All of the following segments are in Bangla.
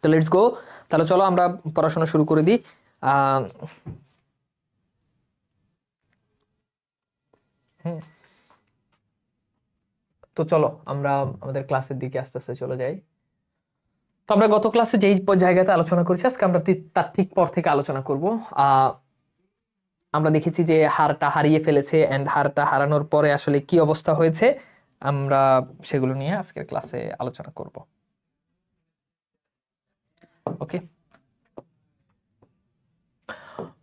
তো লেটস গো, তাহলে চলো আমরা পড়াশোনা শুরু করে দিই। তো চলো আমরা আমাদের ক্লাসের দিকে আস্তে আস্তে চলে যাই। তো আমরা গত ক্লাসে যেই জায়গাতে আলোচনা করেছি আজকে আমরা তার ঠিক পর থেকে আলোচনা করব। আমরা দেখেছি যে হারটা হারিয়ে ফেলেছে, এন্ড হারটা হারানোর পরে আসলে কি অবস্থা হয়েছে আমরা সেগুলো নিয়ে আজকের ক্লাসে আলোচনা করব। ওকে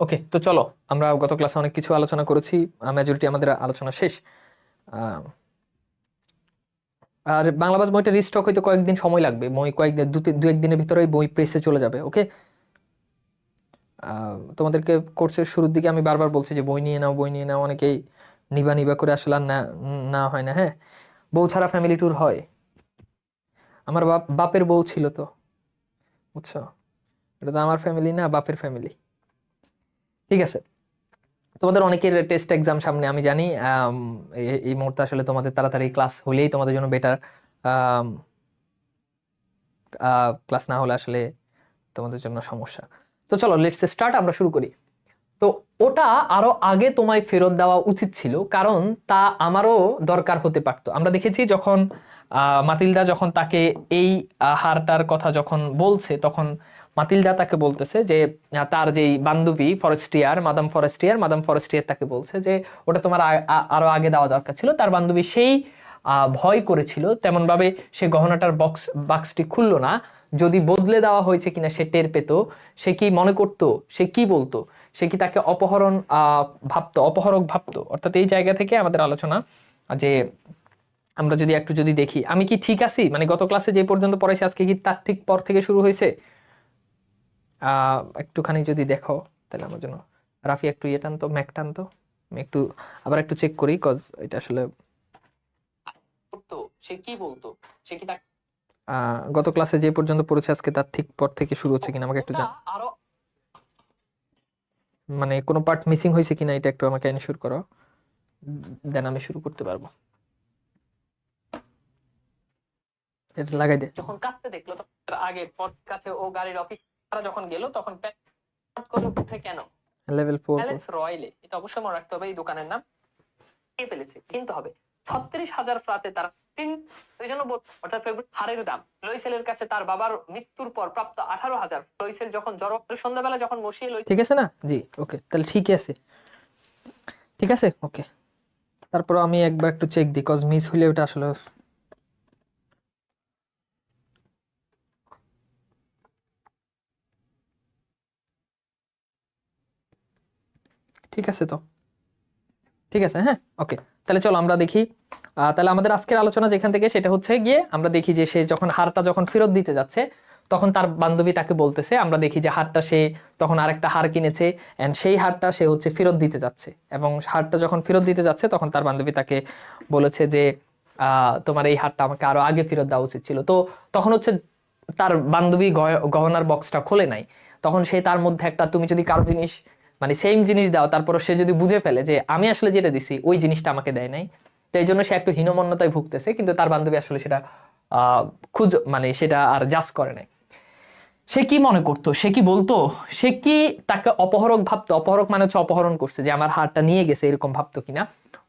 ওকে, তো চলো আমরা গত ক্লাসে অনেক কিছু আলোচনা করেছি, মেজরিটি আমাদের আলোচনা শেষ। আর বাংলাভাষ বইটা রিস্টক হইতে কয়েকদিন সময় লাগবে, বই কয়েকদিন দু একদিনের ভিতরে বই প্রেসে চলে যাবে। ওকে, তোমাদেরকে কোর্সের শুরুর দিকে আমি বারবার বলছি যে বই নিয়ে নাও, বই নিয়ে নাও, অনেকেই নিবা নিবা করে আসলে আর না হয় না। হ্যাঁ, বউ ছাড়া ফ্যামিলি ট্যুর হয়? আমার বাপের বউ ছিল তো, বুঝছো? এটা তো আমার ফ্যামিলি না, বাপের ফ্যামিলি। ঠিক আছে, তোমাদের অনেকের টেস্ট এক্সাম সামনে আমি জানি। এই মুহূর্তে আসলে তোমাদের তাড়াতাড়ি ক্লাস হলেই তোমাদের জন্য বেটার, ক্লাস না হলে আসলে তোমাদের জন্য সমস্যা। তো চলো লেটস স্টার্ট, আমরা শুরু করি। তো ওটা আরো আগে তোমায় ফেরত দেওয়া উচিত ছিল, কারণ তা আমারও দরকার হতে পারতো। আমরা দেখেছি যখন মাতিলদা যখন তাকে এই হারটার কথা যখন বলছে, তখন মাতিলদা তাকে বলতেছে যে তার যেই বান্ধবী মাদাম ফরেস্টিয়ার তাকে বলছে যে ওটা তোমার আরো আগে দেওয়া দরকার ছিল। তার বান্ধবী সেই ভয় করেছিল, তেমন ভাবে সে গহনাটার বাক্সটি খুললো না। যদি বদলে দেওয়া হয়েছে কিনা সে টের পেত, সে কি মনে করতো, সে কি বলতো, সে কি তাকে অপহরক ভাবতো। অর্থাৎ এই জায়গা থেকে আমাদের আলোচনা যে আমরা যদি একটু যদি দেখি আমি কি ঠিক আছি, মানে গত ক্লাসে যে পর্যন্ত পড়াইছি আজকে কি তার ঠিক পর থেকে শুরু হয়েছে? একটুখানি যদি দেখো তাহলে আমার জন্য। রাফি একটু ইয়ে টানতো, ম্যাক টানতো, আমি একটু আবার একটু চেক করি, কজ এটা আসলে সে কি বলতো, সে কি গত ক্লাসে যে পর্যন্ত পড়েছে আজকে তার ঠিক পর থেকে শুরু হচ্ছে কিনা আমাকে একটু জান, মানে কোনো পার্ট মিসিং হয়েছে কিনা এটা একটু আমাকে এনশিওর করো, দেন আমি শুরু করতে পারবো। এটা লাগাই দে। যখন কাঁদতে দেখলো তখন আগে পর কাছে ও গাড়ির অফিস যখন গেল তখন প্যাট করে উঠে কেন লেভেল 4 রয়্যালে, এটা অবশ্যই মনে রাখতে হবে, এই দোকানের নাম ফেলেছে কিনতে হবে 36,000 ফ্ল্যাটে তারা অর্থাৎ হারের দাম। লইসেলের কাছে তার বাবার মৃত্যুর পর প্রাপ্ত 18,000। লইসেল যখন সন্ধ্যাবেলা যখন বসিয়ে ঠিক আছে না? জি ওকে, তাহলে ঠিকই আছে, ঠিক আছে ওকে। তারপর আমি একবার একটু চেক দিই, কজ মিস হইলে ওটা আসলে ঠিক আছে। তো ঠিক আছে, হ্যাঁ ওকে, তাহলে চলো আমরা দেখি। তাহলে আমাদের আজকের আলোচনা যেখান থেকে সেটা হচ্ছে গিয়ে আমরা দেখি যে সে যখন হারটা যখন ফেরত দিতে যাচ্ছে তখন তার বান্ধবী তাকে বলতেছে, আমরা দেখি যে হারটা সে তখন আরেকটা হার কিনেছে, এন্ড সেই হারটা সে হচ্ছে ফেরত দিতে যাচ্ছে, এবং হারটা যখন ফেরত দিতে যাচ্ছে তখন তার বান্ধবী তাকে বলেছে যে তোমার এই হারটা আমাকে আরো আগে ফেরত দেওয়া উচিত ছিল। তো তখন হচ্ছে তার বান্ধবী গহনার বক্সটা খোলে নাই, তখন সে তার মধ্যে একটা, তুমি যদি কারো জিনিস মানে সেম জিনিস দাও তারপর সে যদি বুঝে ফেলে যে আমি আসলে যেটা দিছি ওই জিনিসটা আমাকে দেয় নাই, তো এই জন্য সে একটু হীনমন্যতায় ভুগতেছে, কিন্তু তার বান্ধবী আসলে সেটা মানে সেটা আর জাজ করে নাই। সে কি মনে করতো, সে কি বলতো, সে কি তাকে অপহরক ভাবতো? অপহরক মানে হচ্ছে অপহরণ করছে, যে আমার হারটা নিয়ে গেছে এরকম ভাবতো কিনা।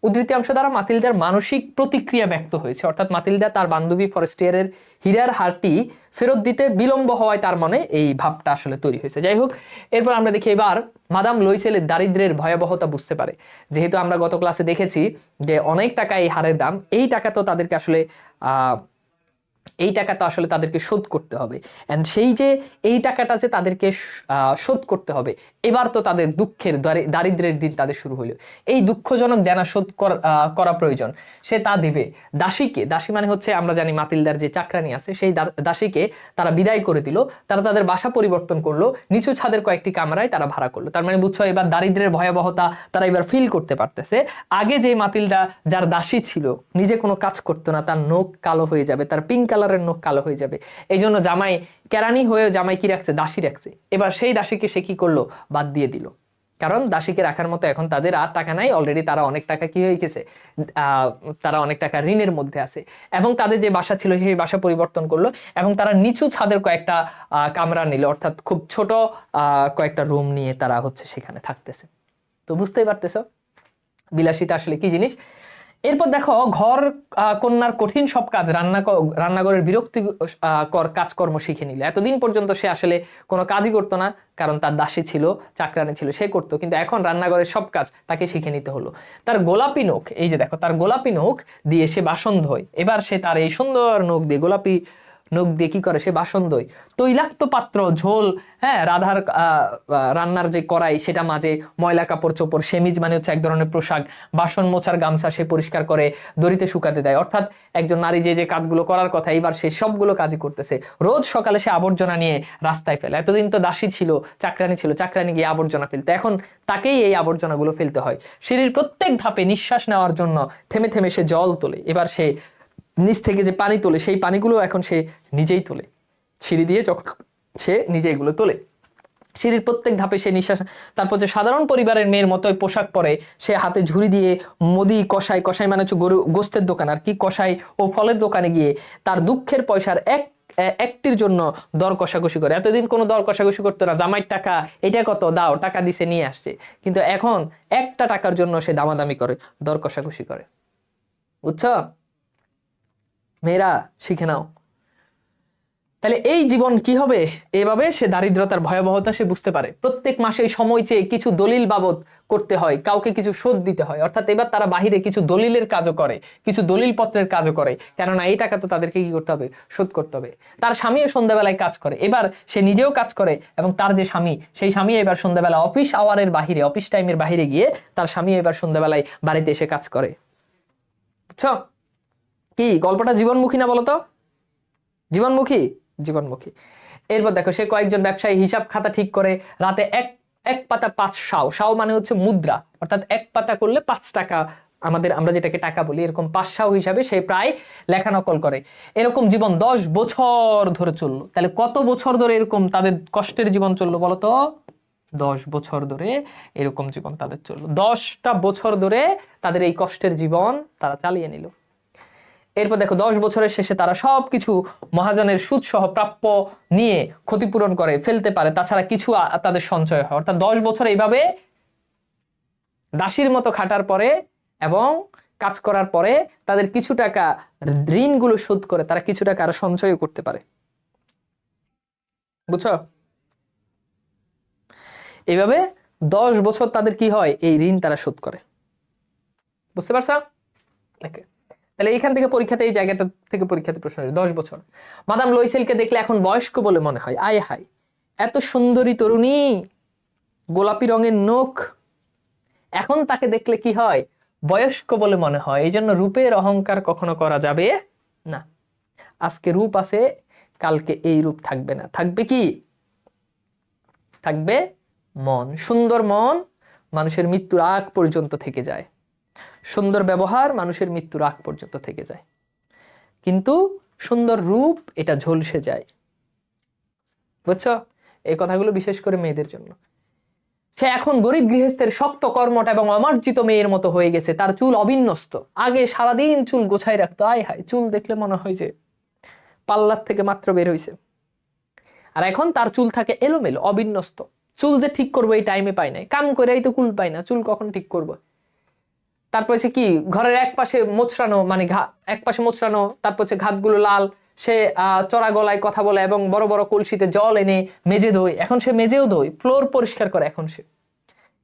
উদ্ধৃতি অংশ দ্বারা মাতিলদার মানসিক প্রতিক্রিয়া ব্যক্ত হয়েছে, অর্থাৎ মাতিলদা তার বান্ধবী ফরেস্টিয়ারের হীরার হারটি ফেরত দিতে বিলম্ব হওয়ায় তার মনে এই ভাবটা আসলে তৈরি হয়েছে। যাই হোক, এরপর আমরা দেখি এবার মাদাম লইসেলের দারিদ্রের ভয়াবহতা বুঝতে পারে। যেহেতু আমরা গত ক্লাসে দেখেছি যে অনেক টাকা এই হারের দাম, এই টাকা তো তাদেরকে আসলে এই টাকাটা আসলে তাদেরকে শোধ করতে হবে, এন্ড সেই যে এই টাকাটা যে তাদেরকে শোধ করতে হবে, এবার তো তাদের দুঃখের দারিদ্রের দিন তাদের শুরু হলো। এই দুঃখজনক দেনা শোধ করা প্রয়োজন, সে তা দিবে। দাসীকে, দাসী মানে হচ্ছে আমরা জানি মাতিলদার যে চাকরানি আছে, সেই দাসীকে তারা বিদায় করে দিল, তারা তাদের বাসা পরিবর্তন করলো, নিচু ছাদের কয়েকটি কামরায় তারা ভাড়া করলো। তার মানে বুঝছো এবার দারিদ্রের ভয়াবহতা তারা এবার ফিল করতে পারতেছে। আগে যে মাতিলদা যার দাসী ছিল, নিজে কোনো কাজ করতো না, তার নখ কালো হয়ে যাবে, তার পিঙ্ক কালারের নখ কালো হয়ে যাবে, এই জন্য জামাই কেরানি হয়ে জামাই কি রাখছে, দাসী রাখছে। এবার সেই দাসীকে সে কি করলো, বাদ দিয়ে দিল। কারণ দাসীকে রাখার মতো এখন তাদের আর টাকা নাই, অলরেডি তারা অনেক টাকা কি হয়ে গেছে, তারা অনেক টাকা ঋণের মধ্যে আছে। এবং তাদের যে বাসা ছিল সেই বাসা পরিবর্তন করলো এবং তারা নিচু ছাদের কয়েকটা কামরা নিল, অর্থাৎ খুব ছোট কয়েকটা রুম নিয়ে তারা হচ্ছে সেখানে থাকতেছে। তো বুঝতেই পারতেছো বিলাসিতা আসলে কি জিনিস। এরপর দেখো ঘর কন্যার কঠিন সব কাজ, রান্নাঘরের বিরক্তিকর কাজকর্ম শিখে নিল। এতদিন পর্যন্ত সে আসলে কোনো কাজই করতো না, কারণ তার দাসী ছিল, চাকরানি ছিল, সে করতো, কিন্তু এখন রান্নাঘরের সব কাজ তাকে শিখে নিতে হলো। তার গোলাপি নখ, এই যে দেখো তার গোলাপি নখ দিয়ে সে বাসন ধোয়। এবার সে তার এই সুন্দর নখ দিয়ে, গোলাপি নখ দিয়ে কি করে, সে বাসন ধোয়। তৈলাক্ত পাত্র, ঝোল, হ্যাঁ, রান্নার যে কড়াই সেটা মাঝে, ময়লা কাপড় চোপড়, সেমিজ মানে হচ্ছে এক ধরনের পোশাক, বাসন মোছার গামছা সে পরিষ্কার করে দড়িতে শুকাতে দেয়। অর্থাৎ একজন নারী যে যে কাজগুলো করার কথা এবার সে সবগুলো কাজই করতেছে। রোজ সকালে সে আবর্জনা নিয়ে রাস্তায় ফেলে। এতদিন তো দাসী ছিল, চাকরানি ছিল, চাকরানি গিয়ে আবর্জনা ফেলতে, এখন তাকেই এই আবর্জনাগুলো ফেলতে হয়। সিঁড়ির প্রত্যেক ধাপে নিঃশ্বাস নেওয়ার জন্য থেমে থেমে সে জল তোলে। এবার সে নিচ থেকে যে পানি তোলে সেই পানিগুলো এখন সে নিজেই তোলে, সিঁড়ি দিয়ে যখন সে নিজে এগুলো তোলে। সিঁড়ির প্রত্যেক ধাপে সে নিঃশ্বাস। তারপর যে সাধারণ পরিবারের মেয়ের মতোই পোশাক পরে, সে হাতে ঝুড়ি দিয়ে মুদি কষাই, কষাই মানে হচ্ছে গরু গোস্তের দোকান আর কি, কষাই ও ফলের দোকানে গিয়ে তার দুঃখের পয়সার একটির জন্য দর কষাকষি করে। এতদিন কোনো দর কষাকষি করতো না, জামাইয়ের টাকা, এটা কত দাও, টাকা দিছে নিয়ে আসছে, কিন্তু এখন একটা টাকার জন্য সে দামাদামি করে, দর কষাকষি করে। বুঝছো মেয়েরা, শিখে নাও। তাহলে এই জীবন কি হবে, এভাবে সে দারিদ্রতার ভয়াবহতা সে বুঝতে পারে। প্রত্যেক মাসে সময় চেয়ে কিছু দলিল বাবদ করতে হয়, কাউকে কিছু শোধ দিতে হয়। অর্থাৎ এবার তারা বাহিরে কিছু দলিলের কাজও করে, কিছু দলিল পত্রের কাজও করে, কেননা এই টাকা তো তাদেরকে কি করতে হবে, শোধ করতে হবে। তার স্বামীও সন্ধ্যাবেলায় কাজ করে, এবার সে নিজেও কাজ করে এবং তার যে স্বামী, সেই স্বামী এবার সন্ধ্যাবেলা অফিস আওয়ারের বাহিরে, অফিস টাইমের বাহিরে গিয়ে তার স্বামী এবার সন্ধ্যাবেলায় বাড়িতে এসে কাজ করে। বুঝছো কি গল্পটা জীবনমুখী না বলতো? জীবনমুখী, জীবনমুখী। এরপর দেখো সে কয়েকজন ব্যবসায়ী হিসাব খাতা ঠিক করে রাতে এক পাতা 5 শাও, শাও মানে হচ্ছে মুদ্রা, অর্থাৎ এক পাতা করলে 5 টাকা, আমরা যেটাকে টাকা বলি, এরকম 5 শাও হিসাবে সে প্রায় লেখা নকল করে। এরকম জীবন 10 বছর ধরে চললো। তাহলে কত বছর ধরে এরকম তাদের কষ্টের জীবন চললো বলতো? 10 বছর ধরে এরকম জীবন তাদের চললো। 10টা বছর ধরে তাদের এই কষ্টের জীবন তারা চালিয়ে নিল। এরপর দেখো 10 বছরের শেষে তারা সবকিছু মহাজনের সুদ সহ প্রাপ্য নিয়ে ক্ষতিপূরণ করে ফেলতে পারে, তাছাড়া কিছু তাদের সঞ্চয় হয়। অর্থাৎ 10 বছর এইভাবে দাসীর মতো খাটার পরে এবং কাজ করার পরে তাদের কিছু টাকা ঋণগুলো শোধ করে তারা কিছু টাকা আরো সঞ্চয় করতে পারে। বুঝছো? এইভাবে 10 বছর তাদের কি হয়, এই ঋণ তারা শোধ করে। বুঝতে পারছো? তাহলে এখান থেকে পরীক্ষাতে, এই জায়গাটা থেকে পরীক্ষাতে প্রশ্ন আসে 10 বছর। মাদাম লইসেলকে দেখলে এখন বয়স্ক বলে মনে হয়। আয় হায়, এত সুন্দরী তরুণী, গোলাপি রঙের নখ, এখন তাকে দেখলে কি হয়, বয়স্ক বলে মনে হয়। এই জন্য রূপের অহংকার কখনো করা যাবে না। আজকে রূপ আছে, কালকে এই রূপ থাকবে না। থাকবে কি? থাকবে মন। সুন্দর মন মানুষের মৃত্যুর আগ পর্যন্ত থেকে যায়। সুন্দর ব্যবহার মানুষের মৃত্যুর আগ পর্যন্ত থেকে যায়, কিন্তু সুন্দর রূপ এটা ঝলসে যায়। বুঝছো? এই কথাগুলো বিশেষ করে মেয়েদের জন্য। সে এখন গরিব গৃহস্থের শক্ত কর্মঠ এবং অমার্জিত মেয়ের মতো হয়ে গেছে। তার চুল অবিন্যস্ত, আগে সারাদিন চুল গোছাই রাখতো, আয় হায়, চুল দেখলে মনে হয় যে পাল্লার থেকে মাত্র বের হয়েছে। আর এখন তার চুল থাকে এলোমেলো, অবিন্যস্ত। চুল যে ঠিক করবো এই টাইমে পাই নাই, কাম করেই তো কুল পাই না, চুল কখন ঠিক করবো। তারপর হচ্ছে কি, ঘরের এক পাশে মোচড়ানো, মানে এক পাশে মোচড়ানো, তারপর হচ্ছে ঘাতগুলো লাল। সে চড়া গলায় কথা বলে এবং বড় বড় কলসিতে জল এনে মেজে ধোয়। এখন সে মেজেও ধোয়, ফ্লোর পরিষ্কার করে এখন সে।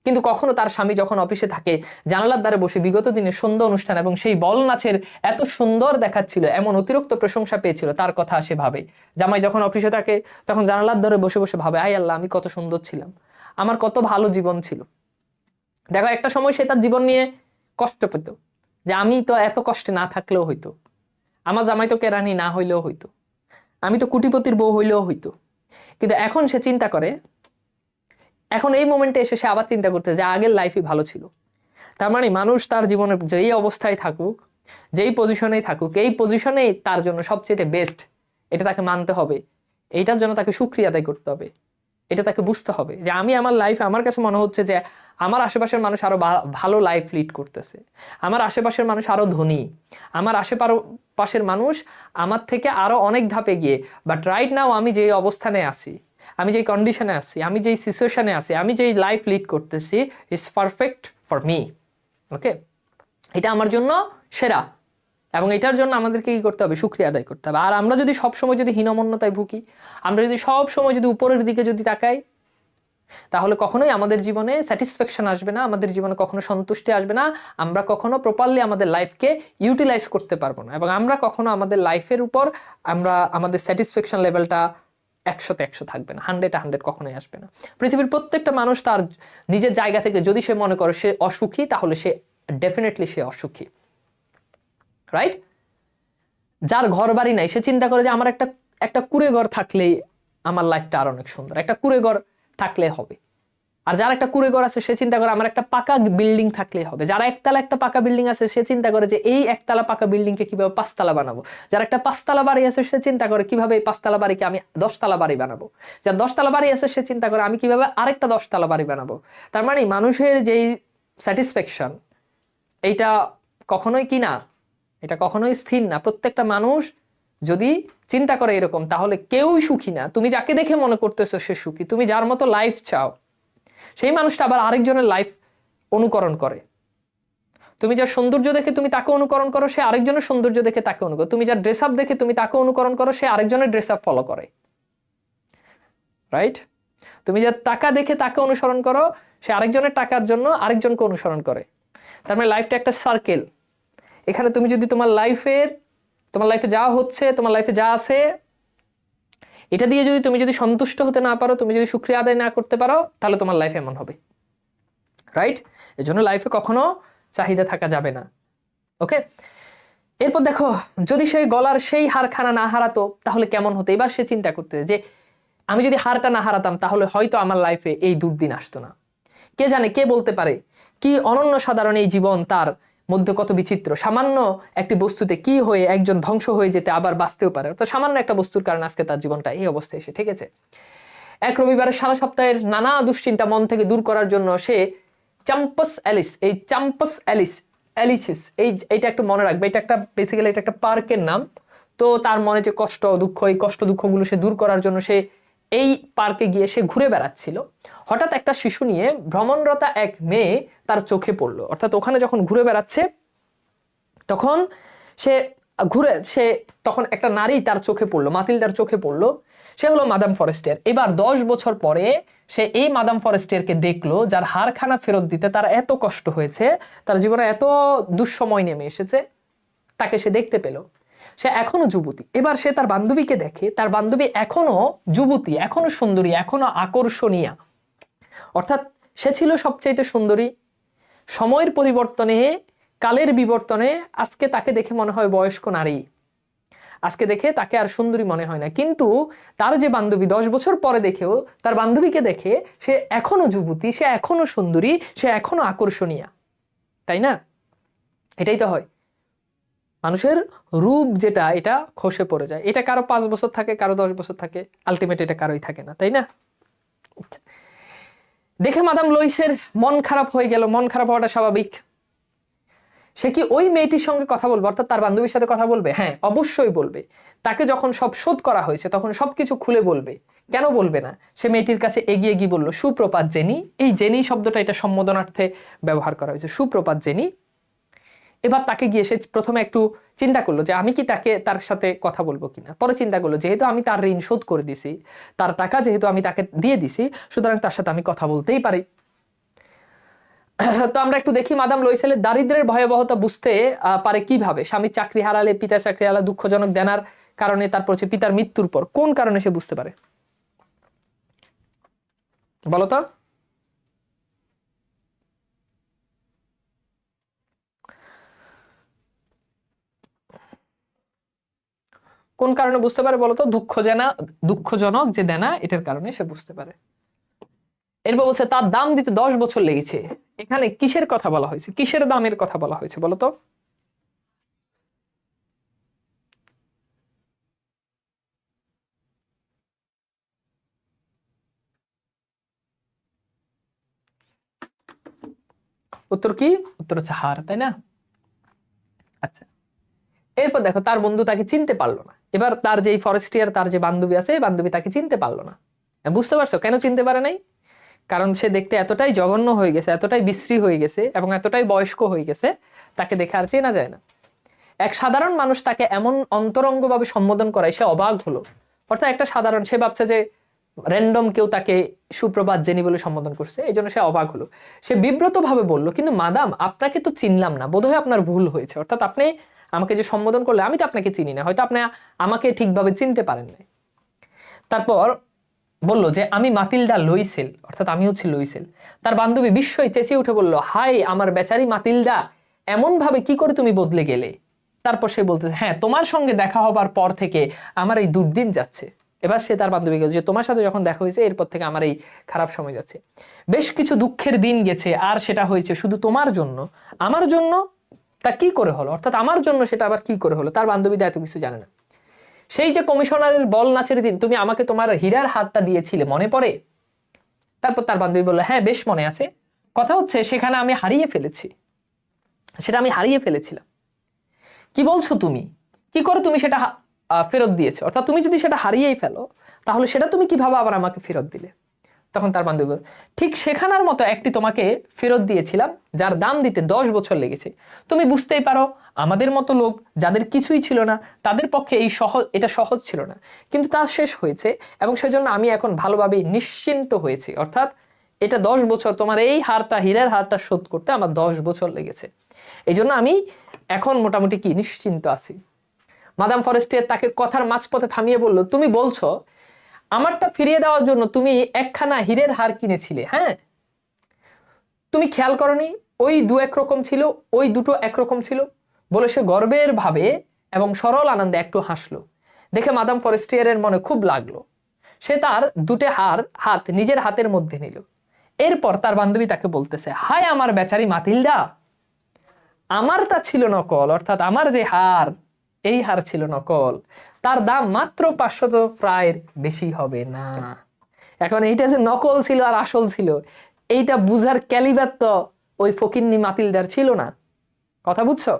কিন্তু কখনো তার স্বামী যখন অফিসে থাকে জানালার ধারে বসে বিগত দিনের সন্ধ্যা অনুষ্ঠান এবং সেই বল নাচের এত সুন্দর দেখাচ্ছিল, এমন অতিরিক্ত প্রশংসা পেয়েছিল, তার কথা সে ভাবে। জামাই যখন অফিসে থাকে তখন জানালার ধারে বসে বসে ভাবে, আয় আল্লাহ, আমি কত সুন্দর ছিলাম, আমার কত ভালো জীবন ছিল। দেখো একটা সময় সে তার জীবন নিয়ে কষ্ট পেত, যে আমি তো এত কষ্টে না থাকলেও হইতো, আমার জামাই তো কেরানি না হইলেও হইতো, আমি তো কোটিপতির বউ হইলেও হইতো। কিন্তু এখন সে চিন্তা করে, এখন এই মোমেন্টে এসে সে আবার চিন্তা করতে যে আগের লাইফই ভালো ছিল। তার মানে মানুষ তার জীবনে যেই অবস্থায় থাকুক, যেই পজিশনেই থাকুক, এই পজিশনেই তার জন্য সবচেয়ে বেস্ট, এটা তাকে মানতে হবে। এইটার জন্য তাকে শুকরিয়া আদায় করতে হবে। এটা তাকে বুঝতে হবে যে আমি আমার লাইফে, আমার কাছে মনে হচ্ছে যে আমার আশেপাশের মানুষ আরো ভালো লাইফ লিড করতেছে, আমার আশেপাশের মানুষ আরো ধনী, আমার আশেপাশের মানুষ আমার থেকে আরো অনেক ধাপে গিয়ে, বাট রাইট নাও আমি যে অবস্থানে আছি, আমি যেই কন্ডিশনে আছি, আমি যেই সিচুয়েশনে আছি, আমি যেই লাইফ লিড করতেছি, ইজ পারফেক্ট ফর মি। ওকে, এটা আমার জন্য সেরা, এবং এটার জন্য আমাদেরকে কি করতে হবে? শুকরিয়া আদায় করতে হবে। আর আমরা যদি সবসময় যদি হীনমন্যতায় ভুগি, আমরা যদি সব সময় যদি উপরের দিকে যদি তাকাই, তাহলে কখনোই আমাদের জীবনে স্যাটিসফ্যাকশন আসবে না, আমাদের জীবনে কখনো সন্তুষ্টি আসবে না, আমরা কখনো প্রপারলি আমাদের লাইফকে ইউটিলাইজ করতে পারবো না, এবং আমরা কখনো আমাদের লাইফের উপর আমরা আমাদের স্যাটিসফ্যাকশন লেভেলটা 100-তে 100 থাকবে না, 100-এ 100 কখনোই আসবে না। পৃথিবীর প্রত্যেকটা মানুষ তার নিজের জায়গা থেকে যদি সে মনে করে সে অসুখী, তাহলে সে ডেফিনেটলি সে অসুখী, রাইট? যার ঘর বাড়ি নাই সে চিন্তা করে যে আমার একটা একটা কুঁড়ে ঘর থাকলেই আমার লাইফটা আর অনেক সুন্দর, একটা কুঁড়ে ঘর থাকলে হবে। আর যার একটা কুঁড়ে ঘর আছে সে চিন্তা করে আমার একটা পাকা বিল্ডিং থাকলেই হবে। যারা একতলা একটা পাকা বিল্ডিং আছে সে চিন্তা করে যে এই একতলা পাকা বিল্ডিংকে কিভাবে 5 তলা বানাবো। যার একটা 5 তলা বাড়ি আছে সে চিন্তা করে কিভাবে এই 5 তলা বাড়িকে আমি 10 তলা বাড়ি বানাবো। যার 10 তলা বাড়ি আছে সে চিন্তা করে আমি কিভাবে আরেকটা 10 তলা বাড়ি বানাবো। তার মানে মানুষের যেই স্যাটিসফ্যাকশন, এইটা কখনোই কি না, এটা কখনোই স্থির না। প্রত্যেকটা মানুষ যদি চিন্তা করে এরকম, তাহলে কেউই সুখী না। তুমি যাকে দেখে মনে করতেছো সে সুখী, তুমি যার মতো লাইফ চাও, সেই মানুষটা আবার আরেকজনের লাইফ অনুকরণ করে। তুমি যার সৌন্দর্য দেখে তুমি তাকে অনুকরণ করো, সে আরেকজনের সৌন্দর্য দেখে তাকে অনুকরণ। তুমি যার ড্রেস আপ দেখে তুমি তাকে অনুকরণ করো, সে আরেকজনের ড্রেস আপ ফলো করে, রাইট? তুমি যার টাকা দেখে তাকে অনুসরণ করো, সে আরেকজনের টাকার জন্য আরেকজনকে অনুসরণ করে। তার মানে লাইফটা একটা সার্কেল। এখানে তুমি যদি তোমার লাইফে যা হচ্ছে, তোমার লাইফে যা আছে, এটা দিয়ে যদি তুমি সন্তুষ্ট হতে না পারো, তুমি যদি শুকরিয়া আদায় না করতে পারো, তাহলে তোমার লাইফ এমন হবে, রাইট? এর জন্য লাইফে কখনো চাহিদা থাকা যাবে না। ওকে, এরপর দেখো, যদি সেই গলার সেই হারখানা না হারাতো তাহলে কেমন হতো। এবার সে চিন্তা করতে যে আমি যদি হারটা না হারাতাম তাহলে হয়তো আমার লাইফে এই দুর্দিন আসতো না। কে জানে, কে বলতে পারে কি অনন্য সাধারণ এই জীবন, তার মধ্যে কত বিচিত্র। সামান্য একটি বস্তুতে কি হয়ে একজন ধ্বংস হয়ে যেতে আবার বাঁচতেও পারে। তো সামান্য একটা বস্তুর কারণে আজকে তার জীবনটা এই অবস্থায় এসে ঠেকেছে। এক রবিবারের সারা সপ্তাহের নানা দুশ্চিন্তা মন থেকে দূর করার জন্য সে চাম্পাস অ্যালিসিস, এইটা একটু মনে রাখবে, এটা একটা বেসিক্যালি এটা একটা পার্কের নাম। তো তার মনে যে কষ্ট দুঃখ, এই কষ্ট দুঃখগুলো সে দূর করার জন্য সে এই পার্কে গিয়ে সে ঘুরে বেড়াচ্ছিল। হঠাৎ একটা শিশু নিয়ে ভ্রমণরতা এক মেয়ে তার চোখে পড়লো। অর্থাৎ ওখানে যখন ঘুরে বেড়াচ্ছে তখন সে তখন একটা নারী তার চোখে পড়লো, মাতিলদার চোখে পড়লো। সে হলো মাদাম ফরেস্টিয়ার। এবার 10 বছর পরে সে এই মাদাম ফরেস্টিয়ারকে দেখলো, যার হারখানা ফেরত দিতে তার এত কষ্ট হয়েছে, তার জীবনে এত দুঃসময় নেমে এসেছে, তাকে সে দেখতে পেল। সে এখনো যুবতী। এবার সে তার বান্ধবীকে দেখে, তার বান্ধবী এখনো যুবতী, এখনো সুন্দরী, এখনো আকর্ষণীয়। অর্থাৎ সে ছিল সবচাইতে সুন্দরী। সময়ের পরিবর্তনে, কালের বিবর্তনে আজকে তাকে দেখে মনে হয় বয়স্ক নারী, আজকে দেখে তাকে আর সুন্দরী মনে হয় না। কিন্তু তার যে বান্ধবী 10 বছর পরে দেখেও তার বান্ধবীকে দেখে সে এখনো যুবতী, সে এখনো সুন্দরী, সে এখনো আকর্ষণীয়, তাই না? এটাই তো হয়। মানুষের রূপ যেটা, এটা খসে পড়ে যায়। এটা কারো 5 বছর থাকে, কারো 10 বছর থাকে, আলটিমেট এটা কারোই থাকে না, তাই না? দেখে মাদাম লুইসের মন খারাপ হয়ে গেল। মন খারাপ হওয়াটা স্বাভাবিক। সে কি ওই মেয়েটির সঙ্গে কথা বলবে, অর্থাৎ তার বান্ধবীর সাথে কথা বলবে? হ্যাঁ, অবশ্যই বলবে। তাকে যখন সব শোধ করা হয়েছে তখন সবকিছু খুলে বলবে। কেন বলবে না? সে মেয়েটির কাছে এগিয়ে গিয়ে বলল, সুপ্রভাত জেনি। এই জেনি শব্দটা এটা সম্বোধনার্থে ব্যবহার করা হয়েছে, সুপ্রভাত জেনি। এবার তাকে গিয়ে সে প্রথমে একটু চিন্তা করলো যে আমি কি তার সাথে কথা বলবো কিনা। পরে চিন্তা করলো যেহেতু আমি তার ঋণ শোধ করে দিছি, তার টাকা যেহেতু আমি তাকে দিয়ে দিছি, সুতরাং তার সাথে আমি কথা বলতেই পারি। তো আমরা একটু দেখি মাদাম লুইসেলের দারিদ্র্যের ভয়াবহতা বুঝতে পারে কিভাবে। স্বামী চাকরি হারালে, পিতা চাকরি হারালে, দুঃখজনক দেনার কারণে, তারপর হচ্ছে পিতার মৃত্যুর পর কোন কারণে সে বুঝতে পারে বলতো? কোন কারণে বুঝতে পারে বলতো? দুঃখজনক যে দেনা, এটার কারণে সে বুঝতে পারে। এরপর বলছে তার দাম দিতে 10 বছর লেগেছে। এখানে কিসের কথা বলা হয়েছে, কিসের দামের কথা বলা হয়েছে বলতো? উত্তর কি? উত্তর হচ্ছে হার, তাই না? আচ্ছা, এরপর দেখো তার বন্ধু তাকে চিনতে পারলো না। এবার তার যে ফরেস্টিয়ার, তার যে বান্ধবী আছে, বান্ধবী তাকে চিনতে পারলো না। বুঝতে পারছো কেন চিনতে পারে নাই? কারণ সে দেখতে এতটাই জঘন্য হয়ে গেছে, এতটাই বিশ্রী হয়ে গেছে এবং এতটাই বয়স্ক হয়ে গেছে, তাকে দেখে আর চেনা যায় না। এক সাধারণ মানুষ তাকে এমন অন্তরঙ্গভাবে সম্বোধন করায় সে অবাক হলো। অর্থাৎ একটা সাধারণ, সে ভাবছে যে র্যান্ডম কেউ তাকে সুপ্রভাত জেনি বলে সম্বোধন করছে, এই জন্য সে অবাক হলো। সে বিব্রত ভাবে বলল, কিন্তু মাদাম আপনাকে তো চিনলাম না, বোধহয় আপনার ভুল হয়েছে। অর্থাৎ আপনি আমাকে যে সম্বোধন করলে, আমি তো আপনাকে চিনি না, হয়তো আপনি আমাকে ঠিকভাবে চিনতে পারেন না। তারপর বলল যে আমি মাতিলডা লুইসেল, অর্থাৎ আমি হচ্ছি লুইসেল। তার বান্ধবী বিস্ময়ে চেঁচিয়ে উঠে বলল, হাই আমার বেচারি মাতিলডা, এমন ভাবে কি করে তুমি বদলে গেলে? তারপর সে বলতেছে, হ্যাঁ তোমার সঙ্গে দেখা হবার পর থেকে আমার এই দুর্দিন যাচ্ছে। এবার সে তার বান্ধবীকে, যে তোমার সাথে যখন দেখা হয়েছে এরপর থেকে আমার এই খারাপ সময় যাচ্ছে। বেশ কিছু দুঃখের দিন গেছে, আর সেটা হয়েছে শুধু তোমার জন্য। আমার জন্য? তা কি করে হলো? অর্থাৎ আমার জন্য সেটা আবার কি করে হলো? তার বান্ধবী এত কিছু জানে না। সেই যে কমিশনারের বল নাচের দিন তুমি আমাকে তোমার হীরার হাতটা দিয়েছিলে, মনে পড়ে? তারপর তার বান্ধবী বলল, হ্যাঁ বেশ মনে আছে। কথা হচ্ছে সেখানে আমি হারিয়ে ফেলেছি, সেটা আমি হারিয়ে ফেলেছিলাম। কি বলছো তুমি? কি করে তুমি সেটা ফেরত দিয়েছো? অর্থাৎ তুমি যদি সেটা হারিয়েই ফেলো, তাহলে সেটা তুমি কিভাবে আবার আমাকে ফেরত দিলে? তখন তার বান্ধবী বলল, ঠিক সেখানার মতো একটি তোমাকে ফেরত দিয়েছিলাম, যার দাম দিতে 10 বছর লেগেছে। তুমি বুঝতেই পারো, আমাদের মতো লোক যাদের কিছুই ছিল না, তাদের পক্ষে এটা সহজ ছিল না, কিন্তু তা শেষ হয়েছে এবং সেজন্য আমি এখন ভালোভাবে নিশ্চিন্ত হয়েছি। অর্থাৎ এটা 10 বছর, তোমার এই হারটা, হীরার হারটা শোধ করতে আমার 10 বছর লেগেছে, এই জন্য আমি এখন মোটামুটি কি নিশ্চিন্ত আছি। মাদাম ফরেস্টিয়ার তাকে কথার মাঝপথে থামিয়ে বলল, তুমি বলছো আমারটা ফিরিয়ে দেওয়ার জন্য তুমি একখানা হীরের হার কিনেছিলে? হ্যাঁ, তুমি খেয়াল করনি ওই একরকম ছিল, ওই দুটো একরকম ছিল? বলে সে গর্বের ভাবে এবং সরল আনন্দে একটু হাসলো। দেখে মাদাম ফরেস্টিয়ারের মনে খুব লাগলো। সে তার দুটো হাত নিজের হাতের মধ্যে নিল। এরপর তার বান্ধবী তাকে বলতেছে, হায় আমার বেচারি মাতিলডা, আমারটা ছিল নকল, অর্থাৎ আমার যে হার, এই হার ছিল নকল, তার দাম মাত্র 500 প্রায় বেশি হবে না। এখন এইটা যে নকল ছিল আর আসল ছিল, এইটা বুঝার ক্যালিবার তো ওই ফকিন্নি মাতিলদার ছিল না। কথা বুঝছো?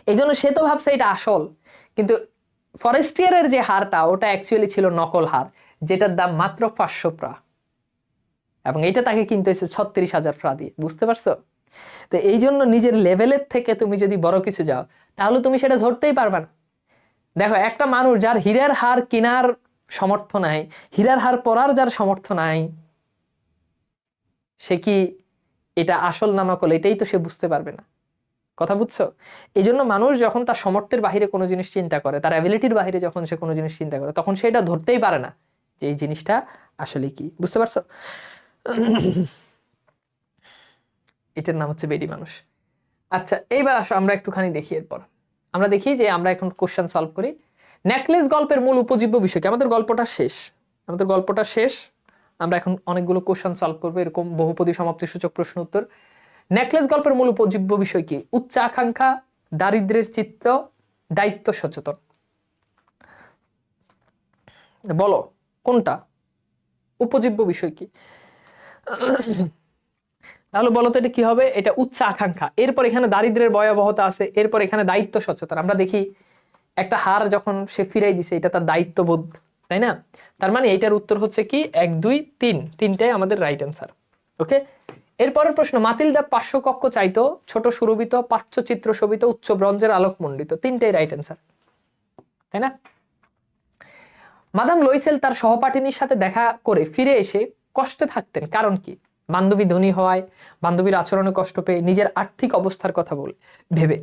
এই জন্য সে তো ভাবছে এটা আসল, কিন্তু ফরেস্টিয়ারের যে হারটা, ওটা অ্যাকচুয়ালি ছিল নকল হার, যেটার দাম মাত্র 500 প্রা, এবং এটা তাকে কিনতে হয়েছে 36,000 প্রা দিয়ে। বুঝতে পারছো? তো এই জন্য নিজের লেভেলের থেকে তুমি যদি বড় কিছু যাও, তাহলে তুমি সেটা ধরতেই পারবে না। দেখো একটা মানুষ যার হীরার হার কেনার সমর্থ নাই, হীরার হার পরার যার সমর্থ নাই, সে কি এটা আসল না নকল এটাই তো সে বুঝতে পারবে না। কথা বুঝছো? এই জন্য মানুষ যখন তার সমর্থের বাহিরে কোনো জিনিস চিন্তা করে, তার অ্যাবিলিটির বাহিরে যখন সে কোনো জিনিস চিন্তা করে, তখন সে এটা ধরতেই পারে না যে এই জিনিসটা আসলে কি। বুঝতে পারছো? এটার নাম হচ্ছে বেডি মানুষ। আচ্ছা, এইবার আসো আমরা একটুখানি দেখি। এরপর আমরা দেখি যে আমরা এখন কোশ্চেন সলভ করি। নেকলেস গল্পের মূল উপজীব্য বিষয় কি? আমাদের গল্পটা শেষ। আমরা এখন অনেকগুলো কোশ্চেন সলভ করবো, এরকম বহুপদী সমাপ্তি সূচক প্রশ্ন উত্তর। নেকলেস গল্পের মূল উপজীব্য বিষয় কি? উচ্চ আকাঙ্ক্ষা, দারিদ্র্যের চিত্র, দায়িত্ব সচেতন। বলো কোনটা উপজীব্য বিষয় কি? তাহলে বলো তো এটা কি হবে? এটা উচ্চ আকাঙ্ক্ষা, এরপর এখানে দারিদ্র্যের ভয়াবহতা আছে, এরপর এখানে দায়িত্ব সচেতন। আমরা দেখি একটা হার যখন সে ফিরাই দিছে, এটা তার দায়িত্ববোধ, তাই না? তার মানে এটার উত্তর হচ্ছে কি 1 2 3, তিনটাই আমাদের রাইট অ্যান্সার। ওকে, এরপরের প্রশ্ন, মাতিলদা পার্শ্বকক্ষ চাইতো, ছোট সুরভিত, পাচ্যচিত্র শোভিত, উচ্চ ব্রঞ্জের আলোক মণ্ডিত, তিনটাই রাইট অ্যান্সার, তাই না? মাদাম লুইসেল তার সহপাঠিনীর সাথে দেখা করে ফিরে এসে কষ্টে থাকতেন, কারণ কি? বান্ধবী ধনী হওয়ায়, বান্ধবীর আচরণে কষ্ট পেয়ে, নিজের আর্থিক অবস্থার কথা ভেবে।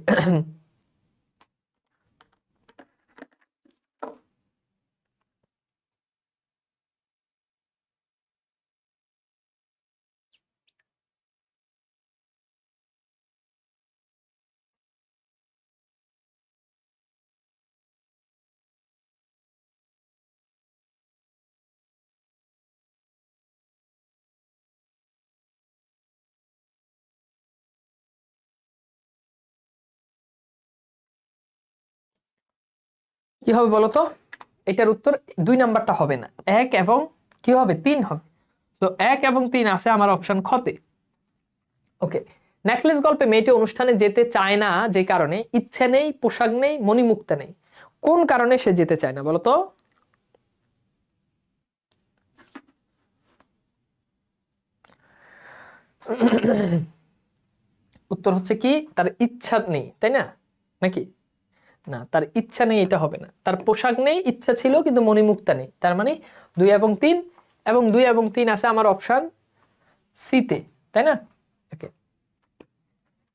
কি হবে বলতো? এটার উত্তর 2 নাম্বারটা হবে না, 1 এবং কি হবে 3 হবে। তো 1 এবং 3 আছে আমার অপশন খতে। ওকে, নেকলেস গল্পে মেয়েটি অনুষ্ঠানে যেতে চায় না যে কারণে ইচ্ছে নেই, পোশাক নেই, মণিমুক্তা নেই। কোন কারণে সে যেতে চায় না বলতো? উত্তর হচ্ছে কি, তার ইচ্ছা নেই, তাই না? নাকি না, তার ইচ্ছা নেই, এটা হবে না। তার পোশাক নেই, ইচ্ছা ছিল কিন্তু মণিমুক্তা নেই। তার মানে 2 এবং 3, এবং 2 এবং 3 আছে আমার অপশন সিতে, তাই না? ওকে,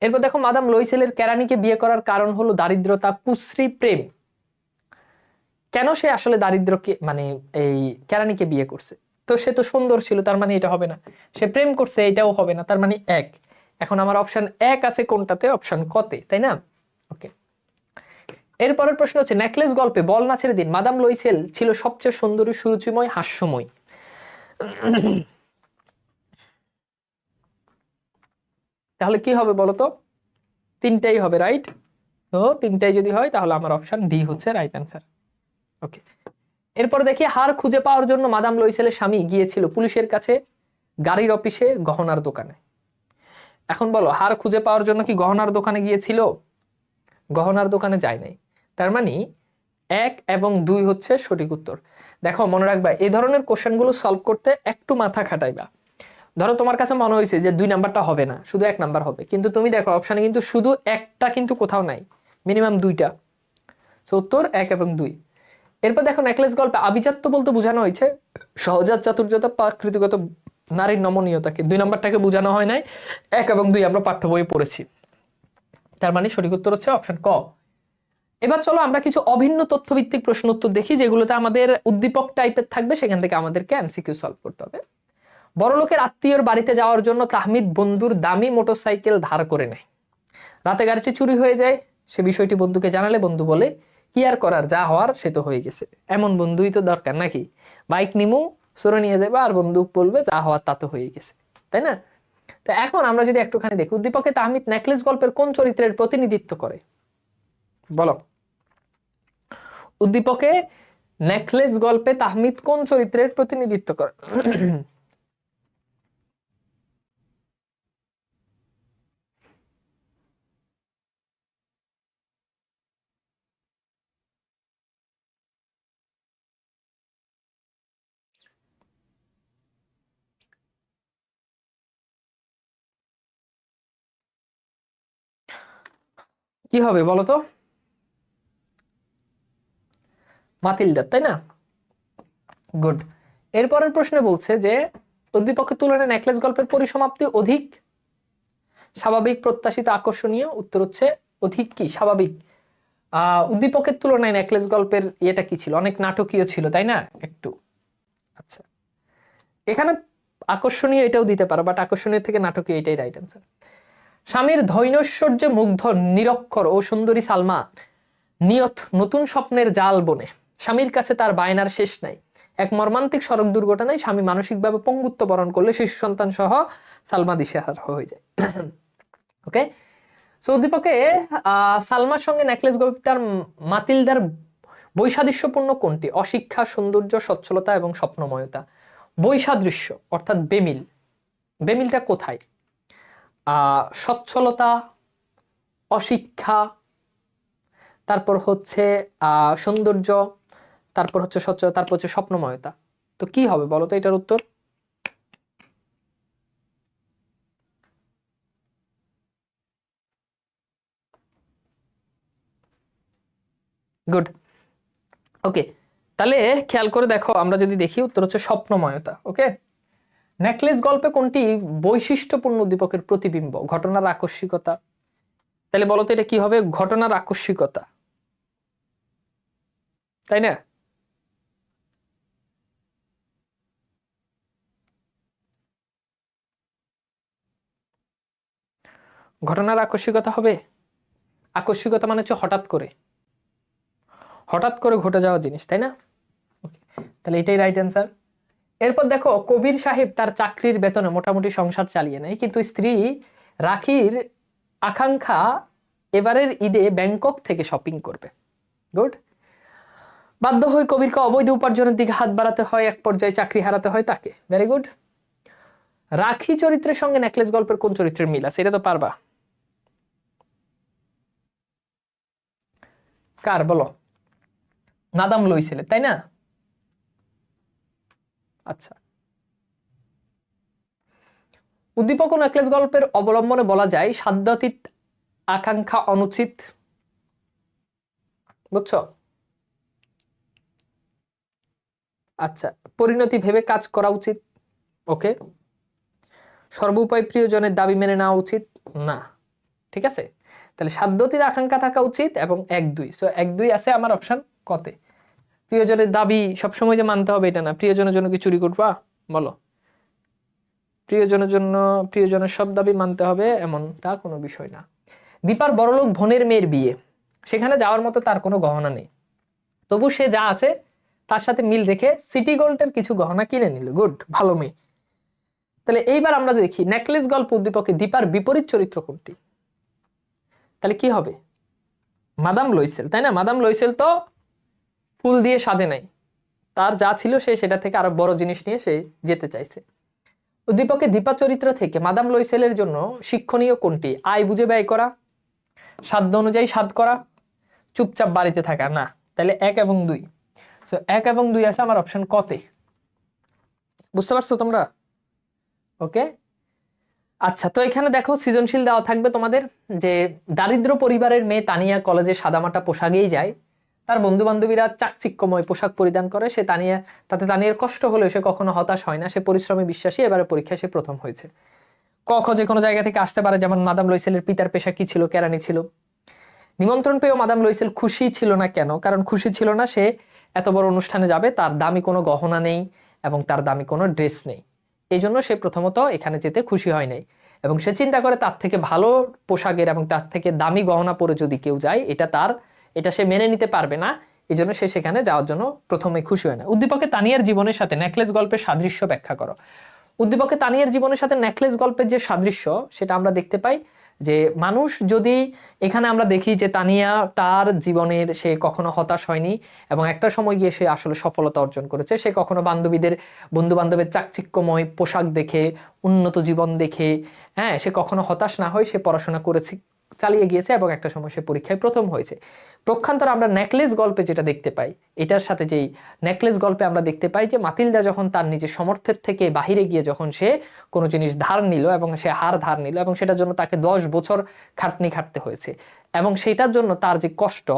এরপর দেখো মাদাম লুইসেলের কেরানিকে বিয়ে করার কারণ হলো দারিদ্রতা, কুশ্রী, প্রেম। কেন সে আসলে দারিদ্রকে মানে এই কেরানিকে বিয়ে করছে? তো সে তো সুন্দর ছিল, তার মানে এটা হবে না। সে প্রেম করছে, এটাও হবে না, তার মানে 1। এখন আমার অপশন 1 আছে কোনটাতে? অপশন কতে, তাই না? ওকে, এরপরের প্রশ্ন হচ্ছে নেকলেস গল্পে বল নাচের দিন মাদাম লুইসেল ছিল সবচেয়ে সুন্দরী, সুরুচিময়, হাস্যময়। তাহলে কি হবে বলতো? 3টাই হবে, রাইট? তো 3টাই যদি হয় তাহলে আমার অপশন ডি হচ্ছে রাইট অ্যান্সার। ওকে, এরপর দেখি হার খুঁজে পাওয়ার জন্য মাদাম লুইসেলের স্বামী গিয়েছিল পুলিশের কাছে, গাড়ির অফিসে, গহনার দোকানে। এখন বলো, হার খুঁজে পাওয়ার জন্য কি গহনার দোকানে গিয়েছিল? গহনার দোকানে যায় নাই। তার মানে 1 এবং 2 হচ্ছে সঠিক উত্তর। দেখো মনে রাখবা, এই ধরনের কোশ্চেনগুলো সলভ করতে একটু মাথা খাটাইবা। ধরো তোমার কাছে মনে হয়েছে যে 2 নাম্বারটা হবে না, শুধু 1 নাম্বার হবে, কিন্তু তুমি দেখো অপশানে কিন্তু শুধু একটা কিন্তু কোথাও নাই, মিনিমাম 2টা। সো উত্তর 1 এবং 2। এরপর দেখো নেকলেস গল্পে আভিজাত্য বলতে বোঝানো হয়েছে সহজাত চাতুর্যতা, প্রাকৃতিগত নারীর নমনীয়তাকে। 2 নাম্বারটাকে বোঝানো হয় নাই, 1 এবং 2 আমরা পাঠ্য বইয়ে পড়েছি। তার মানে সঠিক উত্তর হচ্ছে অপশন ক। এবার চলো আমরা কিছু অভিন্ন তথ্যভিত্তিক প্রশ্ন উত্তর দেখি, যেগুলোতে আমাদের উদ্দীপক টাইপের থাকবে, সেখান থেকে আমাদেরকে এমসিকিউ সলভ করতে হবে। বড়লোকের আত্মীয়র বাড়িতে যাওয়ার জন্য তাহমিদ বন্ধুর দামি মোটরসাইকেল ধার করে নেয়। রাতে গাড়িটি চুরি হয়ে যায়। সে বিষয়টি বন্ধুকে জানালে বন্ধু বলে, কি আর করার, যা হওয়ার সে তো হয়ে গেছে। এমন বন্ধুই তো দরকার, নাকি? বাইক নিমু, সরে নিয়ে যাবে, আর বন্ধু বলবে যা হওয়ার তা তো হয়ে গেছে, তাই না? তো এখন আমরা যদি একটুখানি দেখি, উদ্দীপকে তাহমিদ নেকলেস গল্পের কোন চরিত্রের প্রতিনিধিত্ব করে? বলো, উদ্দীপকে নেকলেস গল্পে তাহমিদ কোন চরিত্রের প্রতিনিধিত্ব করে? কি হবে বলো তো? মাতিলদার, তাই না? গুড। এরপরের প্রশ্নে বলছে যে উদ্দীপকের তুলনায় নেকলেস গল্পের পরিসমাপ্তি অধিক স্বাভাবিক, প্রত্যাশিত, আকর্ষণীয়। উত্তর হচ্ছে অধিক কি স্বাভাবিক। উদ্দীপকের তুলনায় নেকলেস গল্পের ইয়েটা কি ছিল? অনেক নাটকীয় ছিল, তাই না? একটু। আচ্ছা, এখানে আকর্ষণীয় এটাও দিতে পারো, বাট আকর্ষণীয় থেকে নাটকীয় এটাই রাইট অ্যান্সার। স্বামীর ধৈনৈশ্বর্যে মুগ্ধ নিরক্ষর ও সুন্দরী সালমা নিয়ত নতুন স্বপ্নের জাল বনে। স্বামীর কাছে তার বায়নার শেষ নাই। এক মর্মান্তিক সড়ক দুর্ঘটনায় স্বামী মানসিকভাবে পঙ্গুত্ব বরণ করলে শিশু সন্তান সহ সালমা দিশেহারা হয়ে যায়। ওকে, সো উদ্দীপকে সালমার সঙ্গে নেকলেস গল্পটার মাতিলদার বৈসাদৃশ্যপূর্ণ কোনটি? অশিক্ষা, সৌন্দর্য, সচ্ছলতা এবং স্বপ্নময়তা। বৈসাদৃশ্য অর্থাৎ বেমিল। বেমিলটা কোথায়? সচ্ছলতা, অশিক্ষা, তারপর হচ্ছে সৌন্দর্য, তারপর হচ্ছে সচ্ছলতা, তারপর হচ্ছে স্বপ্নময়তা। তো কি হবে বলো তো এটার উত্তর? গুড। ওকে, তাহলে খেয়াল করে দেখো, আমরা যদি দেখি উত্তর হচ্ছে স্বপ্নময়তা। ওকে, নেকলেস গল্পে কোনটি বৈশিষ্ট্যপূর্ণ উদ্দীপকের প্রতিবিম্ব? ঘটনার আকস্মিকতা। তাহলে বলো তো এটা কি হবে? ঘটনার আকস্মিকতা, তাই না? ঘটনার আকস্মিকতা হবে। আকস্মিকতা মানে হচ্ছে হঠাৎ করে, হঠাৎ করে ঘটে যাওয়া জিনিস, তাই না? তাহলে এটাই রাইট অ্যান্সার। এরপর দেখো, কবির সাহেব তার চাকরির বেতনে মোটামুটি সংসার চালিয়ে নেয়, কিন্তু স্ত্রী রাখির আকাঙ্ক্ষা এবারের ঈদে ব্যাংকক থেকে শপিং করবে। গুড। বাধ্য হয়ে কবিরকে অবৈধ উপার্জনের দিকে হাত বাড়াতে হয়, এক পর্যায়ে চাকরি হারাতে হয় তাকে। Very good. রাখি চরিত্রের সঙ্গে নেকলেস গল্পের কোন চরিত্রের মিল আছে? এটা তো পারবা। কার বলো? মাদাম লুইসেলের, তাই না? আচ্ছা, উদ্দীপক ও নেকলেস গল্পের অবলম্বনে বলা যায় সাধ্যাতীত, আকাঙ্ক্ষা অনুচিত। বুঝছো? আচ্ছা, পরিণতি ভেবে কাজ করা উচিত। ওকে। সর্বোপায় প্রিয়জনের দাবি মেনে নেওয়া উচিত না। ঠিক আছে, তাহলে সাধ্যাতীত আকাঙ্ক্ষা থাকা উচিত এবং 1-2। সো 1-2 আছে আমার অপশন কতে। প্রিয়জনের দাবি সবসময় যে মানতে হবে এটা না। প্রিয়জনের জন্য কি চুরি করবা? বলো। প্রিয়জনের সব দাবি মানতে হবে এমনটা কোনো বিষয় না। দীপার বড়লোক বোনের মেয়ের বিয়ে, সেখানে যাওয়ার মতো তার কোনো গহনা নেই, তবু সে যা আছে তার সাথে মিল রেখে সিটি গোল্ডের কিছু গহনা কিনে নিল। গুড, ভালো মেয়ে। তাহলে এইবার আমরা দেখি নেকলেস গল্প উদ্দীপকে দীপার বিপরীত চরিত্র কোনটি? তাহলে কি হবে? মাদাম লইসেল, তাই না? মাদাম লইসেল তো ফুল দিয়ে সাজে নাই, তার যা ছিল সে সেটা থেকে আরো বড় জিনিস নিয়ে সে যেতে চাইছে। উদ্দীপকে দীপা চরিত্র থেকে মাদাম লইসেলের জন্য শিক্ষণীয় কোনটি? আয় বুঝে ব্যয় করা, সাধ্য অনুযায়ী সাধ করা, চুপচাপ বাড়িতে থাকা। না, তাহলে 1 এবং 2। সো 1 এবং 2 আছে আমার অপশন কতে। বুঝতে পারছো তোমরা? ওকে। আচ্ছা, তো এখানে দেখো সৃজনশীল দেওয়া থাকবে তোমাদের যে দারিদ্র পরিবারের মেয়ে তানিয়া কলেজে সাদামাটা পোশাকেই যায়, তার বন্ধু বান্ধবীরা চাকচিক্যময় পোশাক পরিধান করে, তাতে তানিয়ার কষ্ট হলেও সে কখনো হতাশ হয় না, সে পরিশ্রমে বিশ্বাসী, এবারে পরীক্ষায় সে প্রথম হয়েছে। ক খ যে কোনো জায়গা থেকে আসতে পারে, যেমন মাদাম লইসেলের পিতার পেশা কি ছিল? কেরানি ছিল। নিমন্ত্রণ পেয়েও মাদাম লইসেল খুশি ছিল না কেন? কারণ খুশি ছিল না, সে এত বড় অনুষ্ঠানে যাবে, তার দামি কোনো গহনা নেই এবং তার দামি কোনো ড্রেস নেই, এই জন্য সে প্রথমত এখানে যেতে খুশি হয় নাই। এবং সে চিন্তা করে তার থেকে ভালো পোশাকের এবং তার থেকে দামি গহনা পরে যদি কেউ যায়, এটা সে মেনে নিতে পারবে না, এই জন্য সে সেখানে যাওয়ার জন্য প্রথমে খুশি হয় না। উদ্দীপকে তানিয়ার জীবনের সাথে নেকলেস গল্পের সাদৃশ্য ব্যাখ্যা করো। উদ্দীপকে তানিয়ার জীবনের সাথে নেকলেস গল্পের যে সাদৃশ্য সেটা আমরা দেখতে পাই যে মানুষ যদি, এখানে আমরা দেখি যে তানিয়া তার জীবনের সে কখনো হতাশ হয়নি এবং একটা সময় গিয়ে সে আসলে সফলতা অর্জন করেছে। সে কখনো বন্ধু বান্ধবের চাকচিক্যময় পোশাক দেখে, উন্নত জীবন দেখে, হ্যাঁ, সে কখনো হতাশ না হয়ে সে পড়াশোনা করেছে, চালিয়ে গিয়েছে এবং একটা সময় সে পরীক্ষায় প্রথম হয়েছে। পক্ষান্তর আমরা নেকলেস গল্পে যেটা দেখতে পাই, এটার সাথে যেই নেকলেস গল্পে আমরা দেখতে পাই যে মাতিলদা যখন তার নিজের সমর্থের থেকে বাহিরে গিয়ে যখন সে কোনো জিনিস ধার নিল এবং সে হার ধার নিল এবং সেটার জন্য তাকে 10 বছর খাটনি খাটতে হয়েছে এবং সেটার জন্য তার যে কষ্ট,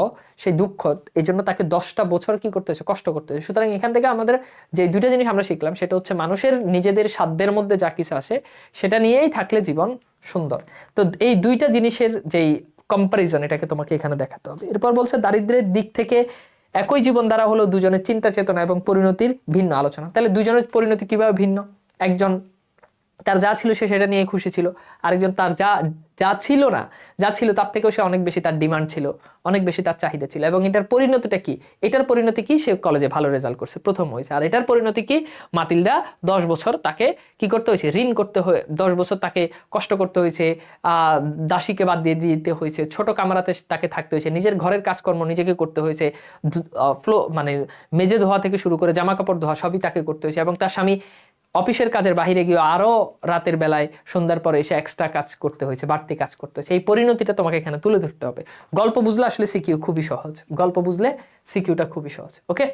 সেই দুঃখ, এই জন্য তাকে 10টা বছর কি করতে হয়েছে? কষ্ট করতে হয়েছে। সুতরাং এখান থেকে আমাদের যে দুইটা জিনিস আমরা শিখলাম সেটা হচ্ছে মানুষের নিজেদের সাধ্যের মধ্যে যা কিছু আসে সেটা নিয়েই থাকলে জীবন সুন্দর। তো এই দুইটা জিনিসের যেই কম্পারিজন, এটাকে তোমাকে এখানে দেখাতে হবে। এরপর বলছে দারিদ্র্যের দিক থেকে একই জীবন ধারা হলো দুজনের চিন্তা চেতনা এবং পরিণতির ভিন্ন আলোচনা। তাহলে দুজনের পরিণতি কিভাবে ভিন্ন? একজন তার যা ছিল সে সেটা নিয়ে খুশি ছিল, আরেকজন তার যা ছিল না, যা ছিল তার থেকেও সে অনেক বেশি তার ডিমান্ড ছিল, অনেক বেশি তার চাহিদা ছিল। এবং এটার পরিণতিটা কি? এটার পরিণতি কি? সে কলেজে ভালো রেজাল্ট করছে, প্রথম হয়েছে। আর এটার পরিণতি কি? মাতিলদা 10 বছর তাকে কি করতে হয়েছে? ঋণ করতে হয়ে 10 বছর তাকে কষ্ট করতে হয়েছে, দাসীকে বাদ দিয়ে দিতে হয়েছে, ছোট কামরাতে তাকে থাকতে হয়েছে, নিজের ঘরের কাজকর্ম নিজেকে করতে হয়েছে, মানে মেজে ধোয়া থেকে শুরু করে জামা কাপড় ধোয়া সবই তাকে করতে হয়েছে। এবং তার স্বামী অফিসের কাজের বাহিরে গিয়ে আরো রাতের বেলায় সন্ধ্যার পরে এসে এক্সট্রা কাজ করতে হয়েছে, বাড়তি কাজ করতে হয়েছে। এই পরিণতিটা তোমাকে এখানে তুলে ধরতে হবে। গল্প বুঝলে আসলে সিকিউ খুবই সহজ, গল্প বুঝলে সিকিউটা খুবই সহজ। ওকে,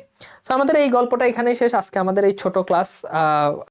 সো আমাদের এই গল্পটা এখানেই শেষ। আজকে আমাদের এই ছোট ক্লাস